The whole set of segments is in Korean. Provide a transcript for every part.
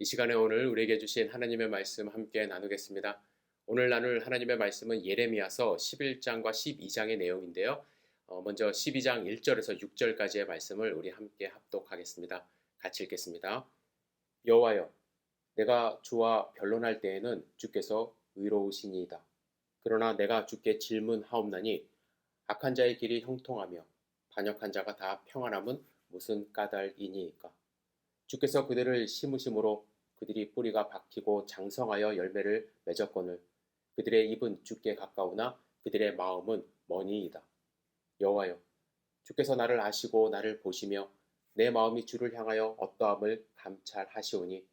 이 시간에 오늘 우리에게 주신 하나님의 말씀 함께 나누겠습니다. 오늘 나눌 하나님의 말씀은 예레미야서 11장과 12장의 내용인데요. 먼저 12장 1절에서 6절까지의 말씀을 우리 함께 합독하겠습니다. 같이 읽겠습니다. 여호와여, 내가 주와 변론할 때에는 주께서 의로우시니이다. 그러나 내가 주께 질문하옵나니 악한 자의 길이 형통하며 반역한 자가 다 평안함은 무슨 까닭이니이까? 주께서 그들을 심으심으로 그들이 뿌리가 박히고 장성하여 열매를 맺었거늘 그들의 입은 주께 가까우나 그들의 마음은 머니이다. 여호와여, 주께서 나를 아시고 나를 보시며 내 마음이 주를 향하여 어떠함을 감찰하시오니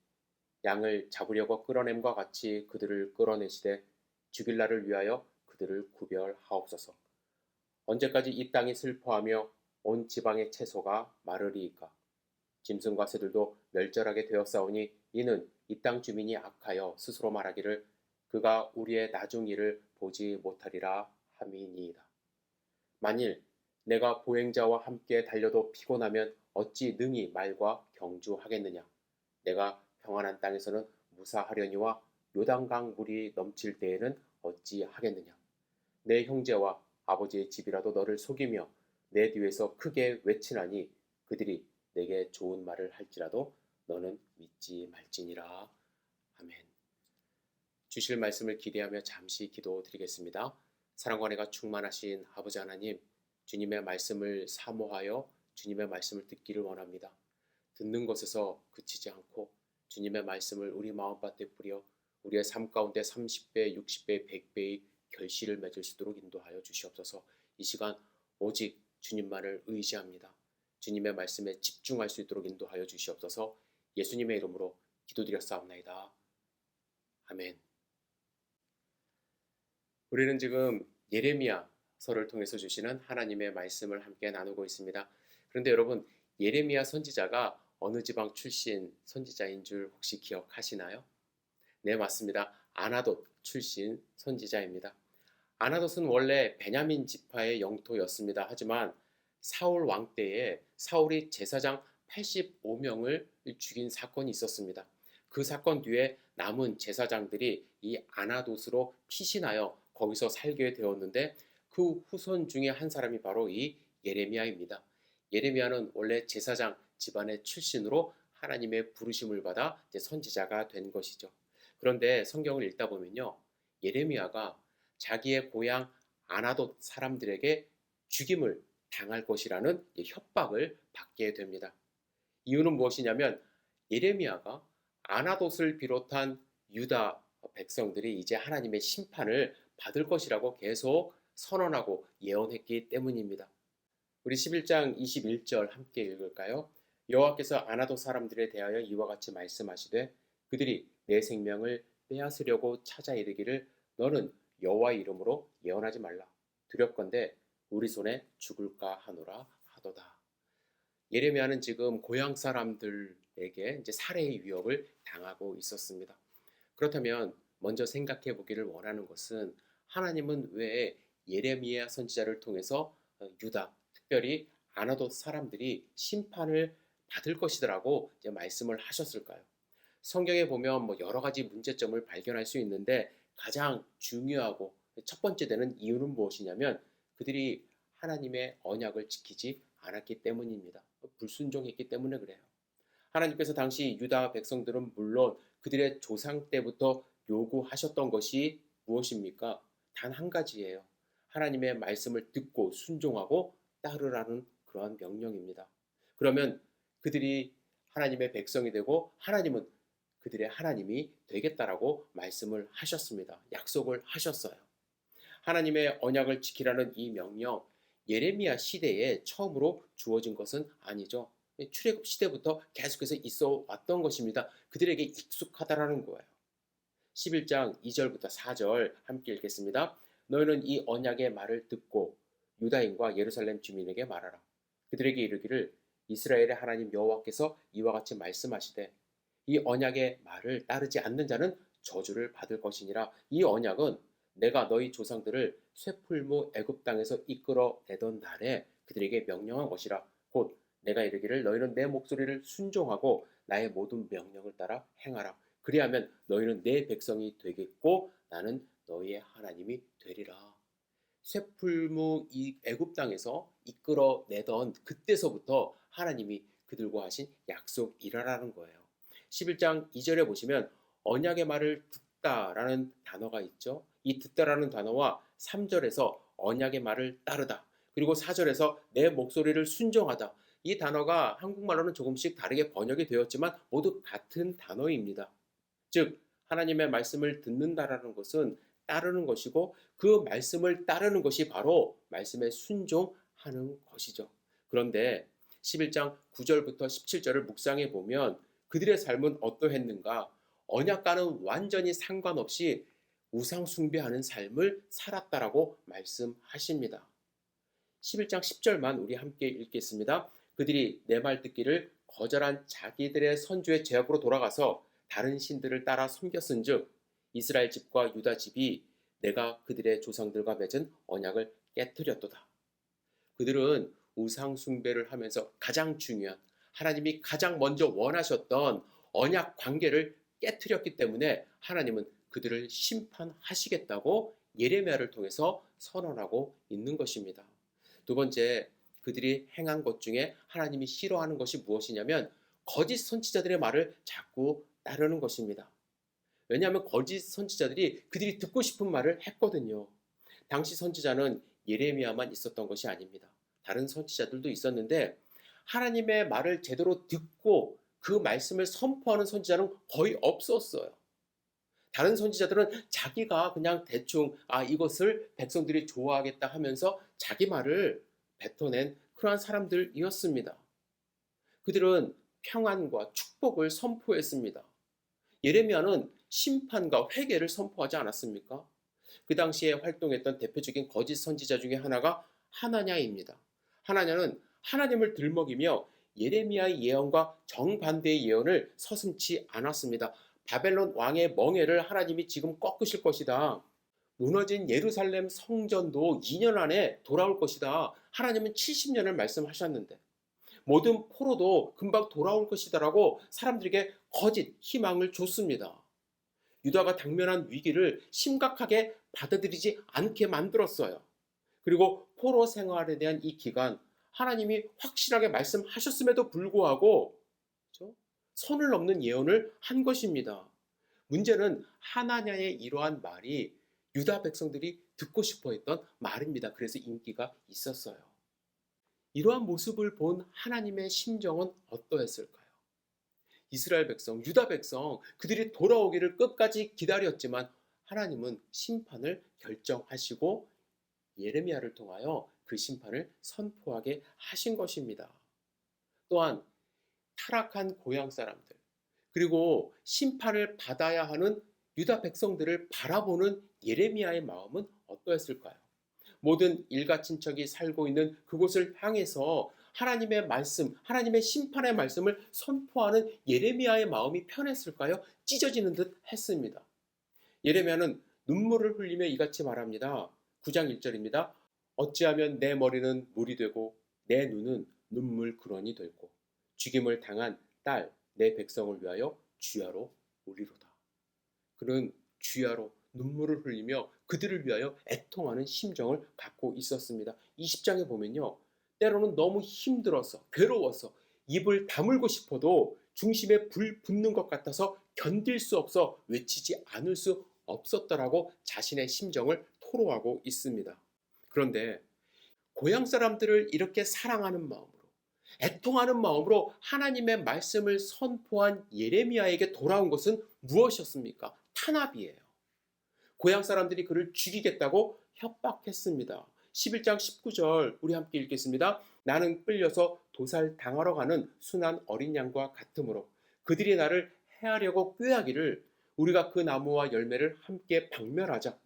양을 잡으려고 끌어냄과 같이 그들을 끌어내시되 죽일 날을 위하여 그들을 구별하옵소서. 언제까지 이 땅이 슬퍼하며 온 지방의 채소가 마르리이까? 짐승과 새들도 멸절하게 되었사오니 이는 이 땅 주민이 악하여 스스로 말하기를 그가 우리의 나중 일을 보지 못하리라 함이니이다. 만일 내가 보행자와 함께 달려도 피곤하면 어찌 능히 말과 경주하겠느냐? 내가 평안한 땅에서는 무사하려니와 요단강 물이 넘칠 때에는 어찌 하겠느냐? 내 형제와 아버지의 집이라도 너를 속이며 내 뒤에서 크게 외치나니 그들이 내게 좋은 말을 할지라도 너는 믿지 말지니라. 아멘. 주실 말씀을 기대하며 잠시 기도드리겠습니다. 사랑과 은혜가 충만하신 아버지 하나님, 주님의 말씀을 사모하여 주님의 말씀을 듣기를 원합니다. 듣는 것에서 그치지 않고 주님의 말씀을 우리 마음밭에 뿌려 우리의 삶 가운데 30배, 60배, 100배의 결실을 맺을 수 있도록 인도하여 주시옵소서. 이 시간 오직 주님만을 의지합니다. 주님의 말씀에 집중할 수 있도록 인도하여 주시옵소서. 예수님의 이름으로 기도드렸사옵나이다. 아멘. 우리는 지금 예레미야서를 통해서 주시는 하나님의 말씀을 함께 나누고 있습니다. 그런데 여러분, 예레미야 선지자가 어느 지방 출신 선지자인 줄 혹시 기억하시나요? 네, 맞습니다. 아나돗 출신 선지자입니다. 아나돗은 원래 베냐민 지파의 영토였습니다. 하지만 사울 왕 때에 사울이 제사장 85명을 죽인 사건이 있었습니다. 그 사건 뒤에 남은 제사장들이 이 아나돗으로 피신하여 거기서 살게 되었는데 그 후손 중에 한 사람이 바로 이 예레미야입니다. 예레미야는 원래 제사장 집안의 출신으로 하나님의 부르심을 받아 이제 선지자가 된 것이죠. 그런데 성경을 읽다 보면요, 예레미야가 자기의 고향 아나돗 사람들에게 죽임을 당할 것이라는 협박을 받게 됩니다. 이유는 무엇이냐면 예레미야가 아나돗을 비롯한 유다 백성들이 이제 하나님의 심판을 받을 것이라고 계속 선언하고 예언했기 때문입니다. 우리 11장 21절 함께 읽을까요? 여호와께서 아나돗 사람들에 대하여 이와 같이 말씀하시되 그들이 내 생명을 빼앗으려고 찾아 이르기를 너는 여호와의 이름으로 예언하지 말라. 두렵건대 우리 손에 죽을까 하노라 하도다. 예레미야는 지금 고향 사람들에게 이제 살해의 위협을 당하고 있었습니다. 그렇다면 먼저 생각해 보기를 원하는 것은 하나님은 왜 예레미야 선지자를 통해서 유다, 특별히 아나돗 사람들이 심판을 받을 것이라고 이제 말씀을 하셨을까요? 성경에 보면 여러 가지 문제점을 발견할 수 있는데 가장 중요하고 첫 번째 되는 이유는 무엇이냐면 그들이 하나님의 언약을 지키지 않았기 때문입니다. 불순종했기 때문에 그래요. 하나님께서 당시 유다 백성들은 물론 그들의 조상 때부터 요구하셨던 것이 무엇입니까? 단 한 가지예요. 하나님의 말씀을 듣고 순종하고 따르라는 그러한 명령입니다. 그러면 그들이 하나님의 백성이 되고 하나님은 그들의 하나님이 되겠다라고 말씀을 하셨습니다. 약속을 하셨어요. 하나님의 언약을 지키라는 이 명령, 예레미야 시대에 처음으로 주어진 것은 아니죠. 출애굽 시대부터 계속해서 있어 왔던 것입니다. 그들에게 익숙하다라는 거예요. 11장 2절부터 4절 함께 읽겠습니다. 너희는 이 언약의 말을 듣고 유다인과 예루살렘 주민에게 말하라. 그들에게 이르기를 이스라엘의 하나님 여호와께서 이와 같이 말씀하시되 이 언약의 말을 따르지 않는 자는 저주를 받을 것이니라. 이 언약은 내가 너희 조상들을 쇠풀무 애굽 땅에서 이끌어내던 날에 그들에게 명령한 것이라. 곧 내가 이르기를 너희는 내 목소리를 순종하고 나의 모든 명령을 따라 행하라. 그리하면 너희는 내 백성이 되겠고 나는 너희의 하나님이 되리라. 쇠풀무 이 애굽 땅에서 이끌어내던 그때서부터 하나님이 그들과 하신 약속이라는 거예요. 11장 2절에 보시면 언약의 말을 듣다라는 단어가 있죠. 이 듣다라는 단어와 3절에서 언약의 말을 따르다, 그리고 4절에서 내 목소리를 순종하다, 이 단어가 한국말로는 조금씩 다르게 번역이 되었지만 모두 같은 단어입니다. 즉 하나님의 말씀을 듣는다라는 것은 따르는 것이고, 그 말씀을 따르는 것이 바로 말씀에 순종하는 것이죠. 그런데 11장 9절부터 17절을 묵상해 보면 그들의 삶은 어떠했는가? 언약과는 완전히 상관없이 우상 숭배하는 삶을 살았다라고 말씀하십니다. 11장 10절만 우리 함께 읽겠습니다. 그들이 내 말 듣기를 거절한 자기들의 선주의 제약으로 돌아가서 다른 신들을 따라 섬겼은즉 이스라엘 집과 유다 집이 내가 그들의 조상들과 맺은 언약을 깨뜨렸도다. 그들은 우상 숭배를 하면서 가장 중요한, 하나님이 가장 먼저 원하셨던 언약 관계를 깨뜨렸기 때문에 하나님은 그들을 심판하시겠다고 예레미야를 통해서 선언하고 있는 것입니다. 두 번째, 그들이 행한 것 중에 하나님이 싫어하는 것이 무엇이냐면 거짓 선지자들의 말을 자꾸 따르는 것입니다. 왜냐하면 거짓 선지자들이 그들이 듣고 싶은 말을 했거든요. 당시 선지자는 예레미야만 있었던 것이 아닙니다. 다른 선지자들도 있었는데 하나님의 말을 제대로 듣고 그 말씀을 선포하는 선지자는 거의 없었어요. 다른 선지자들은 자기가 그냥 대충 이것을 백성들이 좋아하겠다 하면서 자기 말을 뱉어낸 그러한 사람들이었습니다. 그들은 평안과 축복을 선포했습니다. 예레미야는 심판과 회개를 선포하지 않았습니까? 그 당시에 활동했던 대표적인 거짓 선지자 중에 하나가 하나냐입니다. 하나냐는 하나님을 들먹이며 예레미야의 예언과 정반대의 예언을 서슴지 않았습니다. 바벨론 왕의 멍에를 하나님이 지금 꺾으실 것이다. 무너진 예루살렘 성전도 2년 안에 돌아올 것이다. 하나님은 70년을 말씀하셨는데 모든 포로도 금방 돌아올 것이다라고 사람들에게 거짓 희망을 줬습니다. 유다가 당면한 위기를 심각하게 받아들이지 않게 만들었어요. 그리고 포로 생활에 대한 이 기간, 하나님이 확실하게 말씀하셨음에도 불구하고 선을 넘는 예언을 한 것입니다. 문제는 하나냐의 이러한 말이 유다 백성들이 듣고 싶어 했던 말입니다. 그래서 인기가 있었어요. 이러한 모습을 본 하나님의 심정은 어떠했을까요? 이스라엘 백성, 유다 백성, 그들이 돌아오기를 끝까지 기다렸지만 하나님은 심판을 결정하시고 예레미야를 통하여 그 심판을 선포하게 하신 것입니다. 또한 타락한 고향 사람들, 그리고 심판을 받아야 하는 유다 백성들을 바라보는 예레미야의 마음은 어떠했을까요? 모든 일가 친척이 살고 있는 그곳을 향해서 하나님의 말씀, 하나님의 심판의 말씀을 선포하는 예레미야의 마음이 편했을까요? 찢어지는 듯 했습니다. 예레미야는 눈물을 흘리며 이같이 말합니다. 9장 1절입니다. 어찌하면 내 머리는 물이 되고 내 눈은 눈물 근원이 되고 죽임을 당한 딸 내 백성을 위하여 주야로 우리로다. 그는 주야로 눈물을 흘리며 그들을 위하여 애통하는 심정을 갖고 있었습니다. 20장에 보면요, 때로는 너무 힘들어서 괴로워서 입을 다물고 싶어도 중심에 불 붙는 것 같아서 견딜 수 없어 외치지 않을 수 없었다라고 자신의 심정을 토로하고 있습니다. 그런데 고향 사람들을 이렇게 사랑하는 마음으로, 애통하는 마음으로 하나님의 말씀을 선포한 예레미야에게 돌아온 것은 무엇이었습니까? 탄압이에요. 고향 사람들이 그를 죽이겠다고 협박했습니다. 11장 19절 우리 함께 읽겠습니다. 나는 끌려서 도살 당하러 가는 순한 어린 양과 같으므로 그들이 나를 해하려고 꾀하기를 우리가 그 나무와 열매를 함께 박멸하자.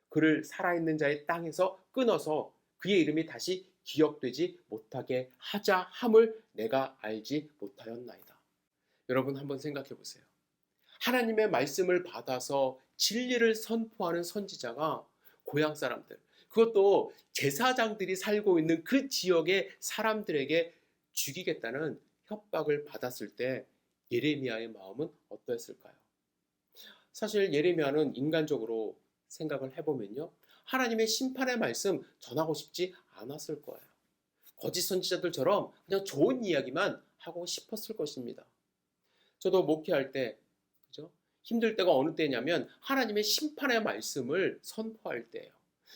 그를 살아있는 자의 땅에서 끊어서 그의 이름이 다시 기억되지 못하게 하자 함을 내가 알지 못하였나이다. 여러분 한번 생각해 보세요. 하나님의 말씀을 받아서 진리를 선포하는 선지자가 고향 사람들, 그것도 제사장들이 살고 있는 그 지역의 사람들에게 죽이겠다는 협박을 받았을 때 예레미야의 마음은 어떠했을까요? 사실 예레미야는 인간적으로 생각을 해보면요, 하나님의 심판의 말씀 전하고 싶지 않았을 거예요. 거짓 선지자들처럼 그냥 좋은 이야기만 하고 싶었을 것입니다. 저도 목회할 때, 그죠? 힘들 때가 어느 때냐면 하나님의 심판의 말씀을 선포할 때예요.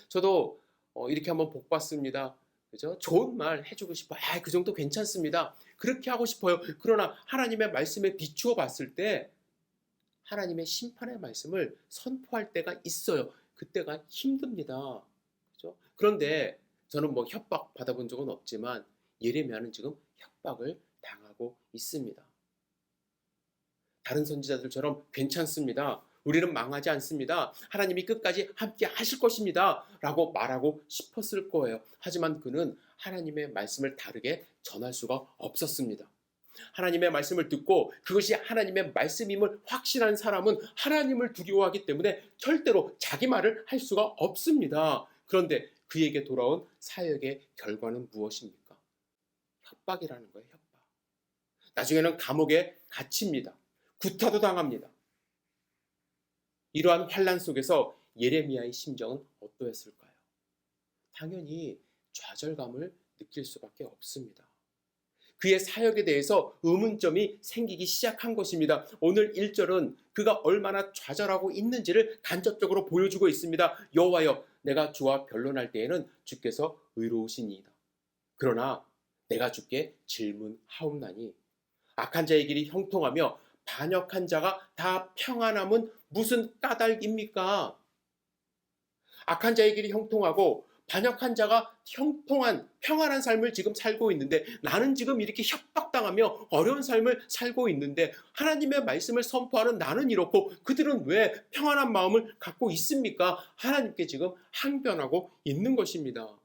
저도 이렇게 한번 복 받습니다. 그죠? 좋은 말 해주고 싶어요. 그 정도 괜찮습니다. 그렇게 하고 싶어요. 그러나 하나님의 말씀에 비추어 봤을 때 하나님의 심판의 말씀을 선포할 때가 있어요. 그때가 힘듭니다. 그죠? 그런데 저는 뭐 협박 받아본 적은 없지만 예레미야는 지금 협박을 당하고 있습니다. 다른 선지자들처럼 괜찮습니다. 우리는 망하지 않습니다. 하나님이 끝까지 함께 하실 것입니다. 라고 말하고 싶었을 거예요. 하지만 그는 하나님의 말씀을 다르게 전할 수가 없었습니다. 하나님의 말씀을 듣고 그것이 하나님의 말씀임을 확신한 사람은 하나님을 두려워하기 때문에 절대로 자기 말을 할 수가 없습니다. 그런데 그에게 돌아온 사역의 결과는 무엇입니까? 협박이라는 거예요. 협박. 나중에는 감옥에 갇힙니다. 구타도 당합니다. 이러한 환난 속에서 예레미야의 심정은 어떠했을까요? 당연히 좌절감을 느낄 수밖에 없습니다. 그의 사역에 대해서 의문점이 생기기 시작한 것입니다. 오늘 1절은 그가 얼마나 좌절하고 있는지를 간접적으로 보여주고 있습니다. 여호와여, 내가 주와 변론할 때에는 주께서 의로우시니이다. 그러나 내가 주께 질문하옵나니 악한 자의 길이 형통하며 반역한 자가 다 평안함은 무슨 까닭입니까? 악한 자의 길이 형통하고 반역한 자가 형통한 평안한 삶을 지금 살고 있는데 나는 지금 이렇게 협박당하며 어려운 삶을 살고 있는데 하나님의 말씀을 선포하는 나는 이렇고 그들은 왜 평안한 마음을 갖고 있습니까? 하나님께 지금 항변하고 있는 것입니다.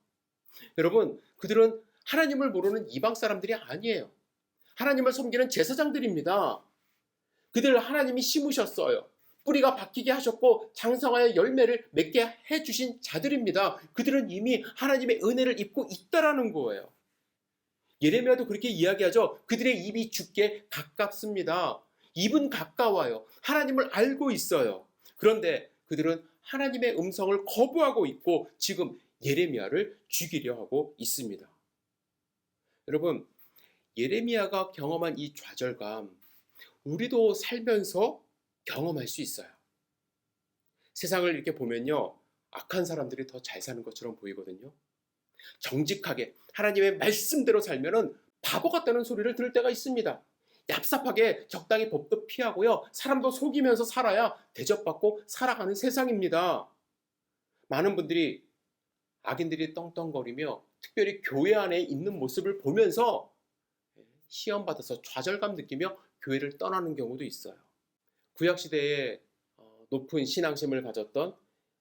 여러분, 그들은 하나님을 모르는 이방 사람들이 아니에요. 하나님을 섬기는 제사장들입니다. 그들을 하나님이 심으셨어요. 뿌리가 박히게 하셨고 장성하여 열매를 맺게 해주신 자들입니다. 그들은 이미 하나님의 은혜를 입고 있다라는 거예요. 예레미야도 그렇게 이야기하죠. 그들의 입이 죽게 가깝습니다. 입은 가까워요. 하나님을 알고 있어요. 그런데 그들은 하나님의 음성을 거부하고 있고 지금 예레미야를 죽이려 하고 있습니다. 여러분, 예레미야가 경험한 이 좌절감, 우리도 살면서 경험할 수 있어요. 세상을 이렇게 보면요, 악한 사람들이 더 잘 사는 것처럼 보이거든요. 정직하게 하나님의 말씀대로 살면은 바보 같다는 소리를 들을 때가 있습니다. 얍삽하게 적당히 법도 피하고요, 사람도 속이면서 살아야 대접받고 살아가는 세상입니다. 많은 분들이 악인들이 떵떵거리며 특별히 교회 안에 있는 모습을 보면서 시험받아서 좌절감 느끼며 교회를 떠나는 경우도 있어요. 구약시대에 높은 신앙심을 가졌던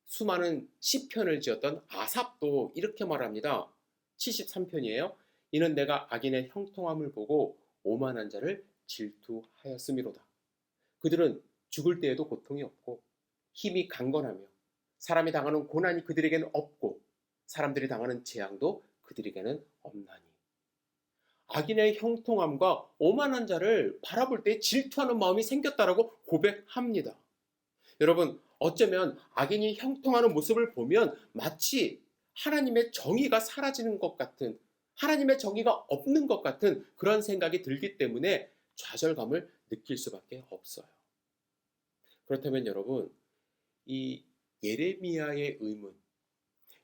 수많은 시편을 지었던 아삽도 이렇게 말합니다. 73편이에요. 이는 내가 악인의 형통함을 보고 오만한 자를 질투하였음이로다. 그들은 죽을 때에도 고통이 없고 힘이 강건하며 사람이 당하는 고난이 그들에게는 없고 사람들이 당하는 재앙도 그들에게는 없나니. 악인의 형통함과 오만한 자를 바라볼 때 질투하는 마음이 생겼다라고 고백합니다. 여러분, 어쩌면 악인이 형통하는 모습을 보면 마치 하나님의 정의가 사라지는 것 같은, 하나님의 정의가 없는 것 같은 그런 생각이 들기 때문에 좌절감을 느낄 수밖에 없어요. 그렇다면 여러분, 이 예레미야의 의문,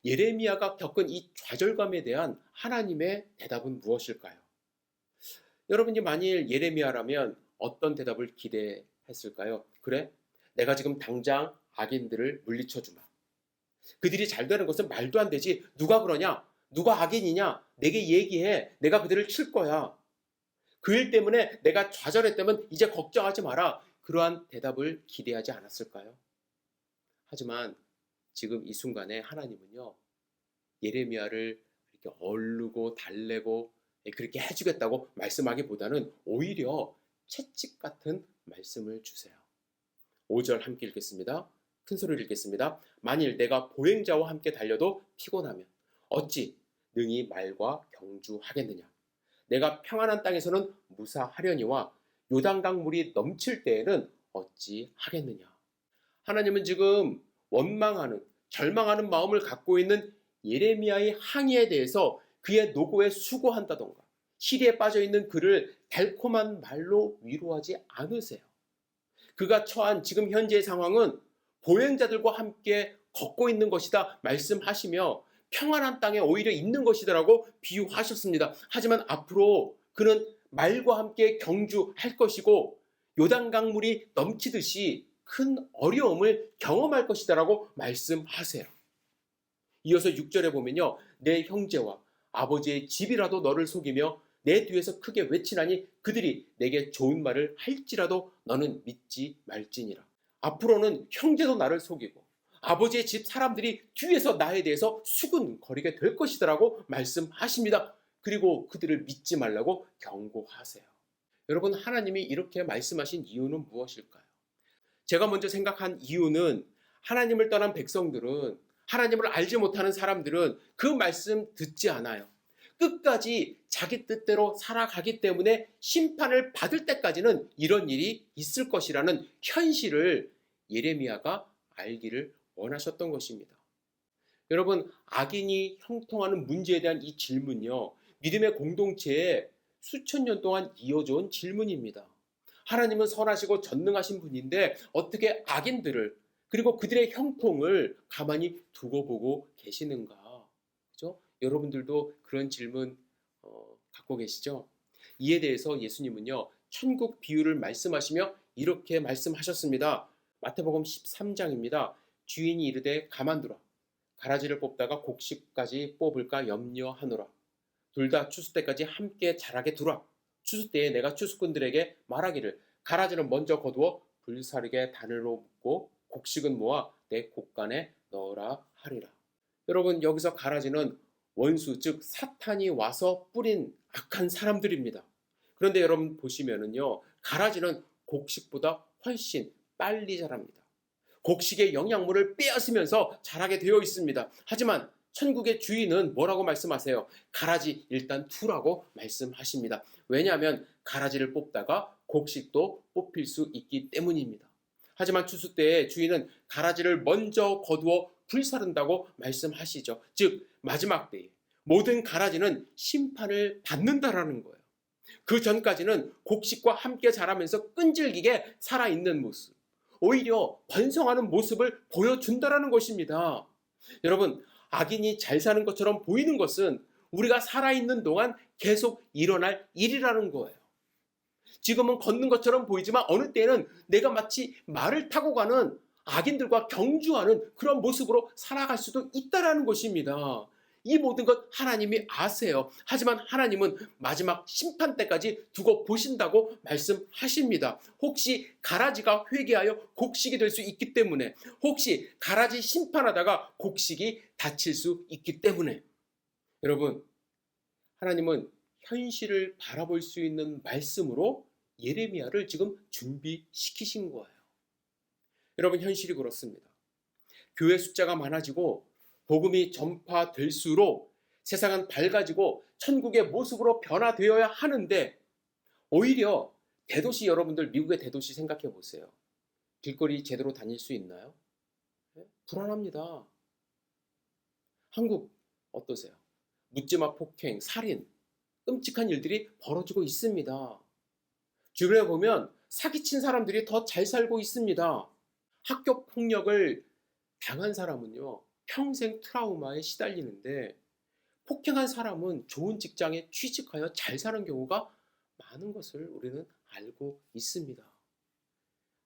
예레미야가 겪은 이 좌절감에 대한 하나님의 대답은 무엇일까요? 여러분이 만일 예레미야라면 어떤 대답을 기대했을까요? 그래? 내가 지금 당장 악인들을 물리쳐 주마. 그들이 잘 되는 것은 말도 안 되지. 누가 그러냐? 누가 악인이냐? 내게 얘기해. 내가 그들을 칠 거야. 그 일 때문에 내가 좌절했다면 이제 걱정하지 마라. 그러한 대답을 기대하지 않았을까요? 하지만 지금 이 순간에 하나님은요, 예레미야를 이렇게 얼르고 달래고 그렇게 해주겠다고 말씀하기보다는 오히려 채찍 같은 말씀을 주세요. 5절 함께 읽겠습니다. 큰 소리로 읽겠습니다. 만일 내가 보행자와 함께 달려도 피곤하면 어찌 능히 말과 경주하겠느냐. 내가 평안한 땅에서는 무사하려니와 요단강 물이 넘칠 때에는 어찌 하겠느냐. 하나님은 지금 원망하는, 절망하는 마음을 갖고 있는 예레미야의 항의에 대해서 그의 노고에 수고한다던가 시리에 빠져 있는 그를 달콤한 말로 위로하지 않으세요. 그가 처한 지금 현재의 상황은 보행자들과 함께 걷고 있는 것이다 말씀하시며 평안한 땅에 오히려 있는 것이다라고 비유하셨습니다. 하지만 앞으로 그는 말과 함께 경주할 것이고 요단강 물이 넘치듯이 큰 어려움을 경험할 것이다라고 말씀하세요. 이어서 6절에 보면요. 내 형제와 아버지의 집이라도 너를 속이며 내 뒤에서 크게 외치나니 그들이 내게 좋은 말을 할지라도 너는 믿지 말지니라. 앞으로는 형제도 나를 속이고 아버지의 집 사람들이 뒤에서 나에 대해서 수군거리게 될 것이다라고 말씀하십니다. 그리고 그들을 믿지 말라고 경고하세요. 여러분, 하나님이 이렇게 말씀하신 이유는 무엇일까요? 제가 먼저 생각한 이유는 하나님을 떠난 백성들은, 하나님을 알지 못하는 사람들은 그 말씀 듣지 않아요. 끝까지 자기 뜻대로 살아가기 때문에 심판을 받을 때까지는 이런 일이 있을 것이라는 현실을 예레미야가 알기를 원하셨던 것입니다. 여러분, 악인이 형통하는 문제에 대한 이 질문요, 믿음의 공동체에 수천 년 동안 이어져 온 질문입니다. 하나님은 선하시고 전능하신 분인데 어떻게 악인들을, 그리고 그들의 형통을 가만히 두고 보고 계시는가? 그죠? 여러분들도 그런 질문 갖고 계시죠? 이에 대해서 예수님은요, 천국 비유를 말씀하시며 이렇게 말씀하셨습니다. 마태복음 13장입니다. 주인이 이르되 가만두라. 가라지를 뽑다가 곡식까지 뽑을까 염려하노라. 둘 다 추수 때까지 함께 자라게 두라. 추수 때에 내가 추수꾼들에게 말하기를 가라지는 먼저 거두어 불사르게 바늘로 묶고 곡식은 모아 내 곡간에 넣으라 하리라. 여러분, 여기서 가라지는 원수, 즉 사탄이 와서 뿌린 악한 사람들입니다. 그런데 여러분 보시면은요, 가라지는 곡식보다 훨씬 빨리 자랍니다. 곡식의 영양분을 빼앗으면서 자라게 되어 있습니다. 하지만 천국의 주인은 뭐라고 말씀하세요? 가라지 일단 두라고 말씀하십니다. 왜냐하면 가라지를 뽑다가 곡식도 뽑힐 수 있기 때문입니다. 하지만 추수 때에 주인은 가라지를 먼저 거두어 불사른다고 말씀하시죠. 즉 마지막 때에 모든 가라지는 심판을 받는다라는 거예요. 그 전까지는 곡식과 함께 자라면서 끈질기게 살아있는 모습, 오히려 번성하는 모습을 보여준다라는 것입니다. 여러분, 악인이 잘 사는 것처럼 보이는 것은 우리가 살아있는 동안 계속 일어날 일이라는 거예요. 지금은 걷는 것처럼 보이지만 어느 때는 내가 마치 말을 타고 가는 악인들과 경주하는 그런 모습으로 살아갈 수도 있다라는 것입니다. 이 모든 것 하나님이 아세요. 하지만 하나님은 마지막 심판 때까지 두고 보신다고 말씀하십니다. 혹시 가라지가 회개하여 곡식이 될 수 있기 때문에, 혹시 가라지 심판하다가 곡식이 다칠 수 있기 때문에, 여러분, 하나님은 현실을 바라볼 수 있는 말씀으로 예레미야를 지금 준비시키신 거예요. 여러분, 현실이 그렇습니다. 교회 숫자가 많아지고 복음이 전파될수록 세상은 밝아지고 천국의 모습으로 변화되어야 하는데, 오히려 대도시, 여러분들 미국의 대도시 생각해 보세요. 길거리 제대로 다닐 수 있나요? 불안합니다. 한국 어떠세요? 묻지마 폭행, 살인, 끔찍한 일들이 벌어지고 있습니다. 주변에 보면 사기친 사람들이 더 잘 살고 있습니다. 학교 폭력을 당한 사람은요, 평생 트라우마에 시달리는데 폭행한 사람은 좋은 직장에 취직하여 잘 사는 경우가 많은 것을 우리는 알고 있습니다.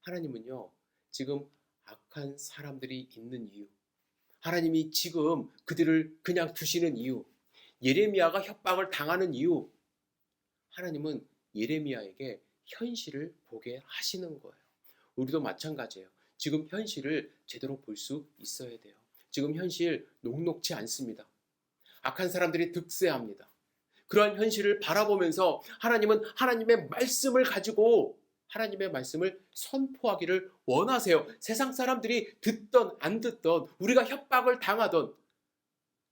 하나님은요, 지금 악한 사람들이 있는 이유, 하나님이 지금 그들을 그냥 두시는 이유, 예레미야가 협박을 당하는 이유, 하나님은 예레미야에게 현실을 보게 하시는 거예요. 우리도 마찬가지예요. 지금 현실을 제대로 볼 수 있어야 돼요. 지금 현실 녹록지 않습니다. 악한 사람들이 득세합니다. 그러한 현실을 바라보면서 하나님은 하나님의 말씀을 가지고 하나님의 말씀을 선포하기를 원하세요. 세상 사람들이 듣던 안 듣던, 우리가 협박을 당하던,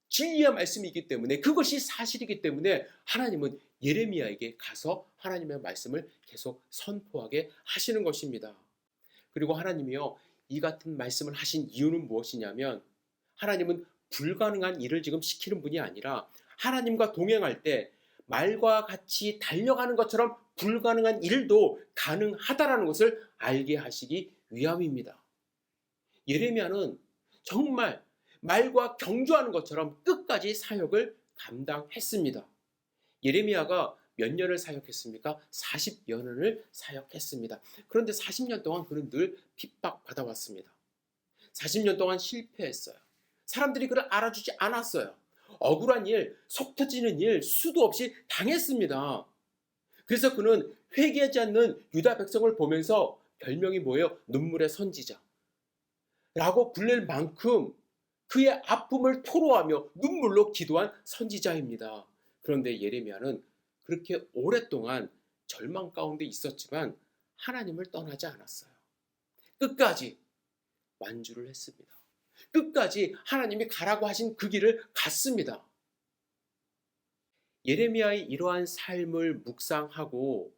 진리의 말씀이기 때문에, 그것이 사실이기 때문에 하나님은 예레미야에게 가서 하나님의 말씀을 계속 선포하게 하시는 것입니다. 그리고 하나님이요, 이 같은 말씀을 하신 이유는 무엇이냐면, 하나님은 불가능한 일을 지금 시키는 분이 아니라 하나님과 동행할 때 말과 같이 달려가는 것처럼 불가능한 일도 가능하다라는 것을 알게 하시기 위함입니다. 예레미야는 정말 말과 경주하는 것처럼 끝까지 사역을 감당했습니다. 예레미야가 몇 년을 사역했습니까? 40여 년을 사역했습니다. 그런데 40년 동안 그는 늘 핍박받아왔습니다. 40년 동안 실패했어요. 사람들이 그를 알아주지 않았어요. 억울한 일, 속 터지는 일 수도 없이 당했습니다. 그래서 그는 회개하지 않는 유다 백성을 보면서 별명이 뭐예요? 눈물의 선지자 라고 불릴 만큼 그의 아픔을 토로하며 눈물로 기도한 선지자입니다. 그런데 예레미야는 그렇게 오랫동안 절망 가운데 있었지만 하나님을 떠나지 않았어요. 끝까지 완주를 했습니다. 끝까지 하나님이 가라고 하신 그 길을 갔습니다. 예레미야의 이러한 삶을 묵상하고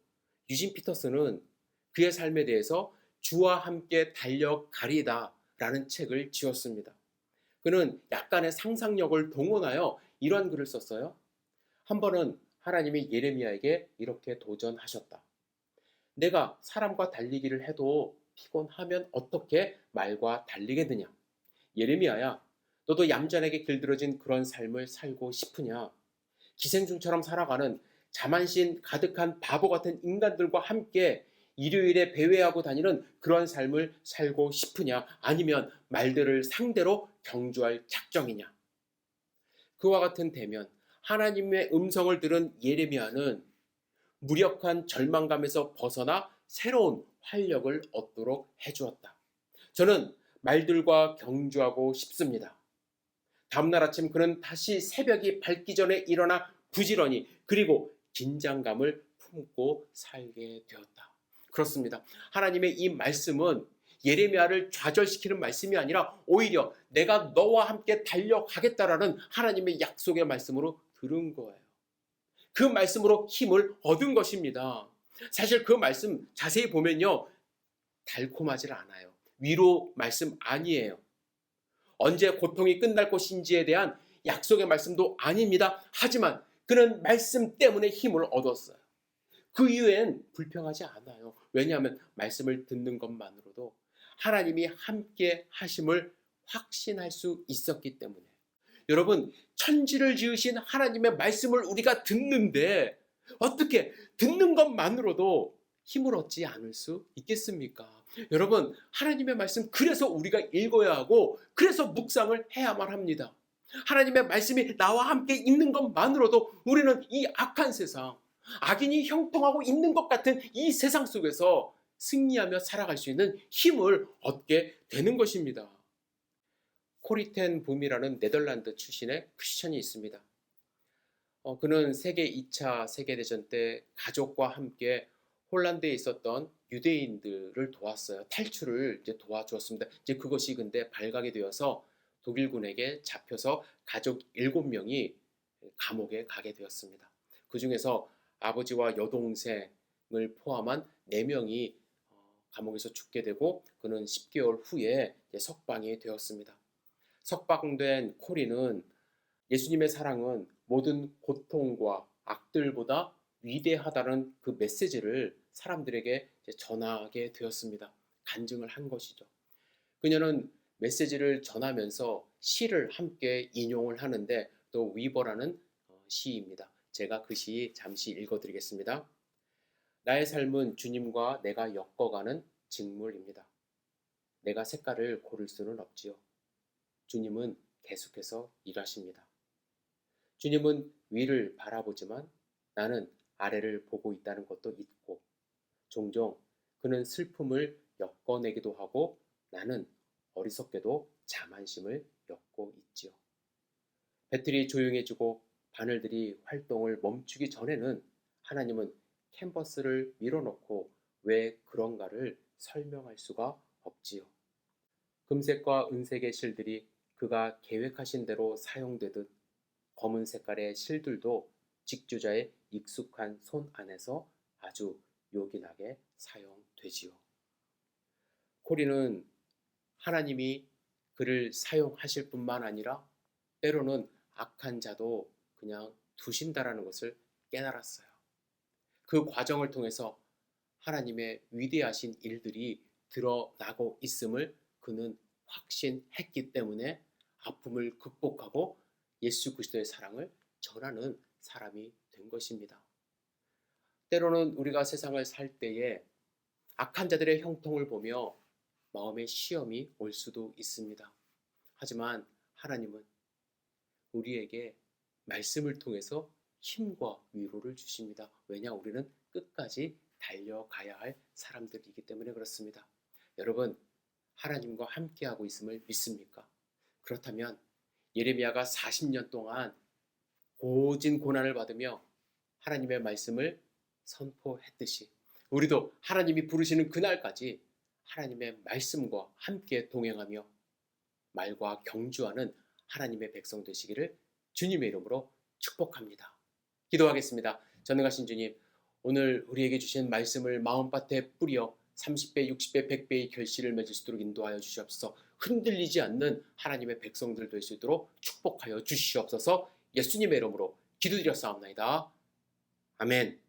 유진 피터슨은 그의 삶에 대해서 주와 함께 달려가리다 라는 책을 지었습니다. 그는 약간의 상상력을 동원하여 이러한 글을 썼어요. 한 번은 하나님이 예레미야에게 이렇게 도전하셨다. 내가 사람과 달리기를 해도 피곤하면 어떻게 말과 달리겠느냐? 예레미야야, 너도 얌전하게 길들여진 그런 삶을 살고 싶으냐? 기생충처럼 살아가는 자만심 가득한 바보 같은 인간들과 함께 일요일에 배회하고 다니는 그런 삶을 살고 싶으냐? 아니면 말들을 상대로 경주할 작정이냐? 그와 같은 대면, 하나님의 음성을 들은 예레미야는 무력한 절망감에서 벗어나 새로운 활력을 얻도록 해주었다. 저는 말들과 경주하고 싶습니다. 다음날 아침 그는 다시 새벽이 밝기 전에 일어나 부지런히, 그리고 긴장감을 품고 살게 되었다. 그렇습니다. 하나님의 이 말씀은 예레미야를 좌절시키는 말씀이 아니라 오히려 내가 너와 함께 달려가겠다라는 하나님의 약속의 말씀으로 들은 거예요. 그 말씀으로 힘을 얻은 것입니다. 사실 그 말씀 자세히 보면요, 달콤하지 않아요. 위로 말씀 아니에요. 언제 고통이 끝날 것인지에 대한 약속의 말씀도 아닙니다. 하지만 그는 말씀 때문에 힘을 얻었어요. 그 이후엔 불평하지 않아요. 왜냐하면 말씀을 듣는 것만으로도 하나님이 함께 하심을 확신할 수 있었기 때문에. 여러분, 천지를 지으신 하나님의 말씀을 우리가 듣는데 어떻게 듣는 것만으로도 힘을 얻지 않을 수 있겠습니까? 여러분, 하나님의 말씀, 그래서 우리가 읽어야 하고 그래서 묵상을 해야만 합니다. 하나님의 말씀이 나와 함께 있는 것만으로도 우리는 이 악한 세상, 악인이 형통하고 있는 것 같은 이 세상 속에서 승리하며 살아갈 수 있는 힘을 얻게 되는 것입니다. 코리 텐 붐이라는 네덜란드 출신의 크리스천이 있습니다. 그는 세계 2차 세계대전 때 가족과 함께 홀란드에 있었던 유대인들을 도왔어요. 탈출을 이제 도와주었습니다. 이제 그것이 근데 발각이 되어서 독일군에게 잡혀서 가족 7명이 감옥에 가게 되었습니다. 그 중에서 아버지와 여동생을 포함한 4명이 감옥에서 죽게 되고 그는 10개월 후에 석방이 되었습니다. 석방된 코리는 예수님의 사랑은 모든 고통과 악들보다 위대하다는 그 메시지를 사람들에게 전하게 되었습니다. 간증을 한 것이죠. 그녀는 메시지를 전하면서 시를 함께 인용을 하는데 또 위버라는 시입니다. 제가 그 시 잠시 읽어드리겠습니다. 나의 삶은 주님과 내가 엮어가는 직물입니다. 내가 색깔을 고를 수는 없지요. 주님은 계속해서 일하십니다. 주님은 위를 바라보지만 나는 아래를 보고 있다는 것도 잊고 종종 그는 슬픔을 엮어내기도 하고 나는 어리석게도 자만심을 엮고 있지요. 배틀이 조용해지고 바늘들이 활동을 멈추기 전에는 하나님은 캔버스를 밀어놓고 왜 그런가를 설명할 수가 없지요. 금색과 은색의 실들이 그가 계획하신 대로 사용되듯 검은 색깔의 실들도 직주자의 익숙한 손 안에서 아주 요긴하게 사용되지요. 코리는 하나님이 그를 사용하실 뿐만 아니라 때로는 악한 자도 그냥 두신다라는 것을 깨달았어요. 그 과정을 통해서 하나님의 위대하신 일들이 드러나고 있음을 그는 확신했기 때문에 아픔을 극복하고 예수 그리스도의 사랑을 전하는 사람이 된 것입니다. 때로는 우리가 세상을 살 때에 악한 자들의 형통을 보며 마음의 시험이 올 수도 있습니다. 하지만 하나님은 우리에게 말씀을 통해서 힘과 위로를 주십니다. 왜냐? 우리는 끝까지 달려가야 할 사람들이기 때문에 그렇습니다. 여러분, 하나님과 함께하고 있음을 믿습니까? 그렇다면 예레미야가 40년 동안 고진 고난을 받으며 하나님의 말씀을 선포했듯이 우리도 하나님이 부르시는 그날까지 하나님의 말씀과 함께 동행하며 말과 경주하는 하나님의 백성 되시기를 주님의 이름으로 축복합니다. 기도하겠습니다. 전능하신 주님, 오늘 우리에게 주신 말씀을 마음밭에 뿌려 30배, 60배, 100배의 결실을 맺을 수 있도록 인도하여 주시옵소서. 흔들리지 않는 하나님의 백성들 될 수 있도록 축복하여 주시옵소서. 예수님의 이름으로 기도드렸사옵나이다. 아멘.